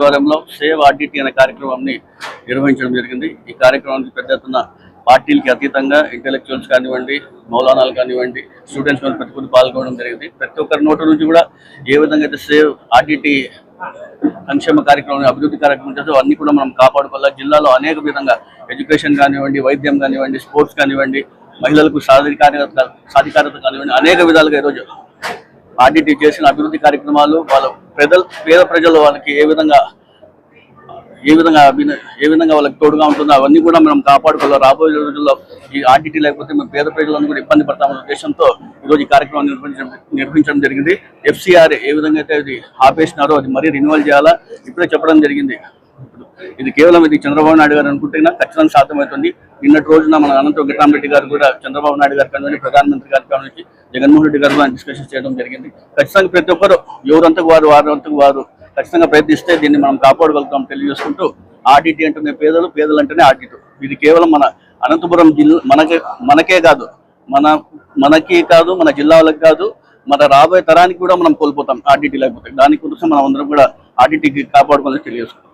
ఆధ్వర్యంలో save RTT అనే కార్యక్రమాన్ని నిర్వహించడం జరిగింది. ఈ కార్యక్రమానికి పెద్ద ఎత్తున పార్టీలకి అతీతంగా ఇంటెలెక్చువల్స్ కానివ్వండి, మౌలానాలు కానివ్వండి, స్టూడెంట్స్ ప్రతి ఒక్కరు పాల్గొనడం జరిగింది. ప్రతి ఒక్కరి నోటి నుంచి కూడా ఏ విధంగా అయితే సేవ్ ఆర్టీటీ సంక్షేమ కార్యక్రమం, అభివృద్ధి కార్యక్రమం చేస్తే అన్ని కూడా మనం కాపాడుకోవాలి. జిల్లాలో అనేక విధంగా ఎడ్యుకేషన్ కానివ్వండి, వైద్యం కానివ్వండి, స్పోర్ట్స్ కానివ్వండి, మహిళలకు సాధికారత కానివ్వండి, అనేక విధాలుగా ఈరోజు ఆర్టీటీ చేసిన అభివృద్ధి కార్యక్రమాలు వాళ్ళ పేద ప్రజలు వాళ్ళకి ఏ విధంగా వాళ్ళకి తోడుగా ఉంటుందో అవన్నీ కూడా మనం కాపాడుకోవాలి. రాబోయే రోజుల్లో ఈ ఆర్టీటీ లేకపోతే మేము పేద ప్రజలను కూడా ఇబ్బంది పడతామన్న ఉద్దేశంతో ఈరోజు ఈ కార్యక్రమం నిర్వహించడం జరిగింది. FCR ఏ విధంగా అయితే అది ఆపేసినారో అది మరీ రెన్యువల్ చేయాలా ఇప్పుడే చెప్పడం జరిగింది. ఇది కేవలం చంద్రబాబు నాయుడు గారు అనుకుంటేనా ఖచ్చితంగా సాధ్యమవుతుంది. నిన్నటి రోజున మన అనంత వెంకటరామరెడ్డి గారు కూడా చంద్రబాబు నాయుడు గారు కానీ ప్రధానమంత్రి గారు కానీ జగన్మోహన్ రెడ్డి గారు డిస్కషన్ చేయడం జరిగింది. ఖచ్చితంగా ప్రతి ఒక్కరు ఎవరంతకు వారు ఖచ్చితంగా ప్రయత్నిస్తే దీన్ని మనం కాపాడగలుగుతాం తెలియజేసుకుంటూ, ఆర్టీటీ అంటేనే పేదలు అంటేనే ఆర్టీటీ. ఇది కేవలం మన అనంతపురం జిల్లా మనకే కాదు, మన జిల్లా వాళ్ళకి కాదు, మన రాబోయే తరానికి కూడా మనం కోల్పోతాం ఆర్టీటీ లేకపోతే. దానికోసం మనం అందరం కూడా ఆర్టీటీకి కాపాడుకోవాలని తెలియజేసుకుంటాం.